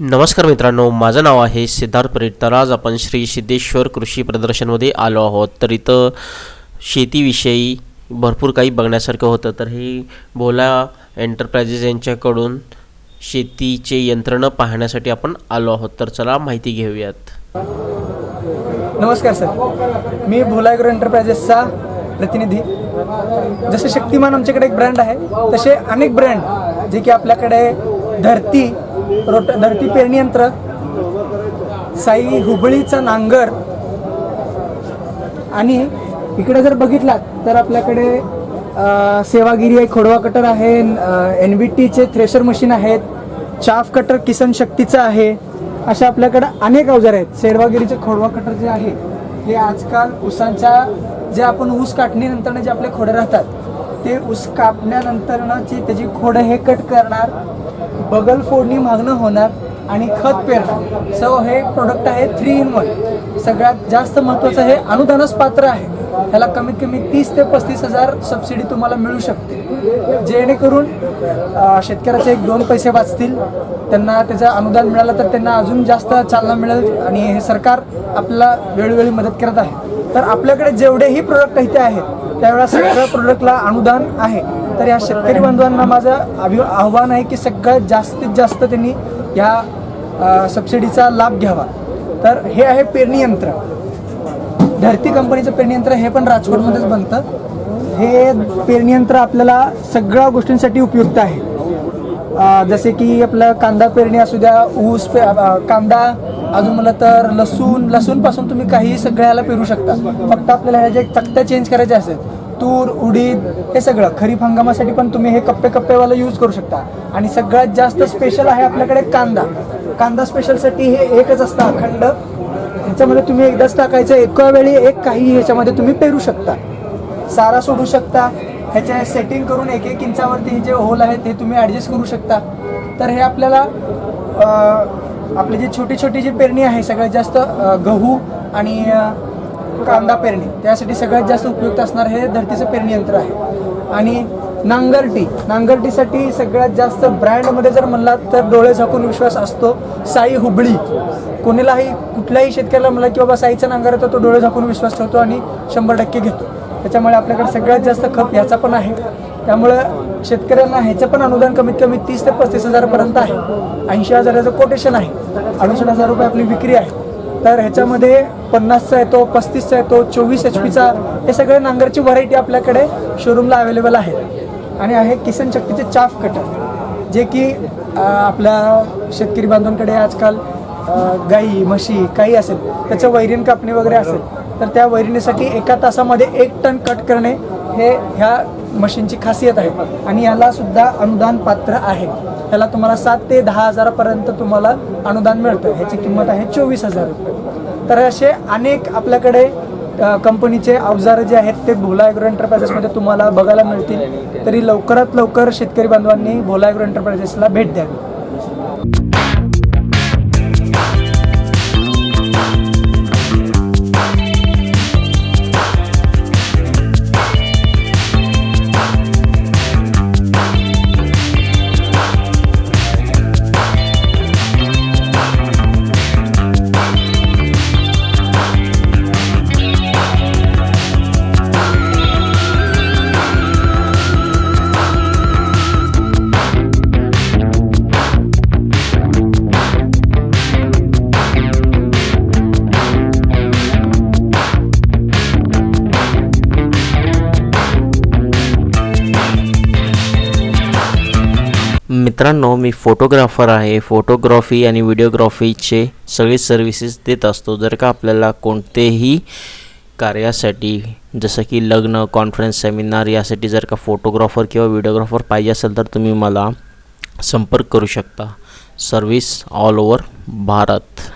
नमस्कार मित्रांनो, माझं नाव आहे सिद्धार्थ परीट. तर आज आपण श्री सिद्धेश्वर कृषी प्रदर्शनमध्ये आलो आहोत. तर इथं शेतीविषयी भरपूर काही बघण्यासारखं होतं. तर हे भोला एंटरप्राइजेस यांच्याकडून शेतीचे यंत्रणं पाहण्यासाठी आपण आलो आहोत. तर चला माहिती घेऊयात. नमस्कार सर, मी भोला ॲग्रो एंटरप्राइजेसचा प्रतिनिधी. जसे शक्तिमान आमच्याकडे एक ब्रँड आहे, तसे अनेक ब्रँड जे की आपल्याकडे धरती पेरणी यंत्र, साई हुबळीचा नांगर, आणि इकडे जर बघितलात तर आपल्याकडे सेवागिरी आहे, खोडवा कटर आहे, NVTचे थ्रेशर मशीन आहेत, चाफ कटर किसन शक्तीचं आहे. अशा आपल्याकडे अनेक अवजार आहेत. सेवागिरीचे खोडवा कटर जे आहे हे आजकाल ऊसांच्या जे आपण ऊस काढणीनंतर जे आपले खोडे राहतात ते ऊस कापण्यानंतरची त्याची खोडं हे कट करणार, बगल फोडणी मागणं होणार आणि खत पेरणार. सो हे प्रोडक्ट आहे 3 in 1. सगळ्यात जास्त महत्त्वाचं हे अनुदानास पात्र आहे. ह्याला कमीत कमी 30 ते 35 हजार सबसिडी तुम्हाला मिळू शकते, जेणेकरून शेतकऱ्याचे 1-2 पैसे वाचतील. त्यांना त्याचं अनुदान मिळालं तर त्यांना अजून जास्त चालना मिळेल आणि हे सरकार आपल्याला वेळोवेळी मदत करत आहे. तर आपल्याकडे जेवढेही प्रोडक्ट इथे आहेत त्यावेळेला सगळ्या प्रोडक्टला अनुदान आहे. तर या शेतकरी बांधवांना माझं आव्हान आहे की सगळ्यात जास्तीत जास्त त्यांनी या सबसिडीचा लाभ घ्यावा. तर हे आहे पेरणी यंत्र, धरती कंपनीचं पेरणी यंत्र. हे पण राजकोटमध्येच बनतं. हे पेरणी यंत्र आपल्याला सगळ्या गोष्टींसाठी उपयुक्त आहे. जसे की आपलं कांदा पेरणी असू द्या, ऊस कांदा, अजून मला तर लसूणपासून तुम्ही काही सगळ्याला पेरू शकता. फक्त आपल्याला ह्याचे चकत्या चेंज करायचे असेल, तूर, उडीद, हे सगळं खरीप हंगामासाठी पण तुम्ही हे कप्पेवाला यूज करू शकता. आणि सगळ्यात जास्त स्पेशल आहे आपल्याकडे कांदा स्पेशलसाठी हे एकच असतं अखंड. ह्याच्यामध्ये तुम्ही एकदाच टाकायचं, एका वेळी एक काही ह्याच्यामध्ये तुम्ही पेरू शकता, सारा सोडू शकता. ह्याच्या सेटिंग करून 1-1 इंचावरती जे होल आहेत ते तुम्ही ॲडजस्ट करू शकता. तर हे आपल्याला आपली जी छोटी जी पेरणी आहे सगळ्यात जास्त गहू आणि कांदा पेरणी त्यासाठी सगळ्यात जास्त उपयुक्त असणार हे धरतीचं पेरणी यंत्र आहे. आणि नांगरटीसाठी सगळ्यात जास्त ब्रँडमध्ये जर म्हणलात तर डोळे झाकून विश्वास असतो साई हुबळी. कुठल्याही शेतकऱ्याला म्हणला की बाबा साईचा नांगर येतो, तो डोळे झाकून विश्वास ठेवतो आणि 100% घेतो. त्याच्यामुळे आपल्याकडे सगळ्यात जास्त खप ह्याचा पण आहे. त्यामुळं शेतकऱ्यांना ह्याचं पण अनुदान कमीत कमी 30 ते 35 हजारापर्यंत आहे. 80 हजाराचं कोटेशन आहे, 68 हजार रुपये आपली विक्री आहे. तर ह्याच्यामध्ये 50चा येतो, 35चा येतो, 24 HP हे सगळे नांगरची व्हरायटी आपल्याकडे शोरूमला अवेलेबल आहे. आणि आहे किसन शक्तीचे चाफ कटर, जे की आपल्या शेतकरी बांधवांकडे आजकाल गाई म्हशी काही असेल त्याचं वैरीण कापणी वगैरे असेल तर त्या वैरणीसाठी 1 तासामध्ये 1 टन कट करणे हे ह्या मशीनची खासियत आहे. आणि याला सुद्धा अनुदान पात्र आहे. ह्याला तुम्हाला 7 ते 10 हजारापर्यंत तुम्हाला अनुदान मिळतं. ह्याची किंमत आहे 24,000 रुपये. तर असे अनेक आपल्याकडे कंपनीचे अवजारं जे आहेत ते भोला ॲग्रो एंटरप्राइजेसमध्ये तुम्हाला बघायला मिळतील. तरी लवकरात लवकर शेतकरी बांधवांनी भोला ॲग्रो एंटरप्राइजेसला भेट द्यावी. मित्रांनो, मी फोटोग्राफर आहे. फोटोग्राफी आणि व्हिडिओग्राफीचे सगळे सर्व्हिसेस देत असतो. जर का आपल्याला कोणतेही कार्यासाठी जसं की लग्न, कॉन्फरन्स, सेमिनार यासाठी जर का फोटोग्राफर किंवा व्हिडिओग्राफर पाहिजे असेल तर तुम्ही मला संपर्क करू शकता. Service all over Bharat.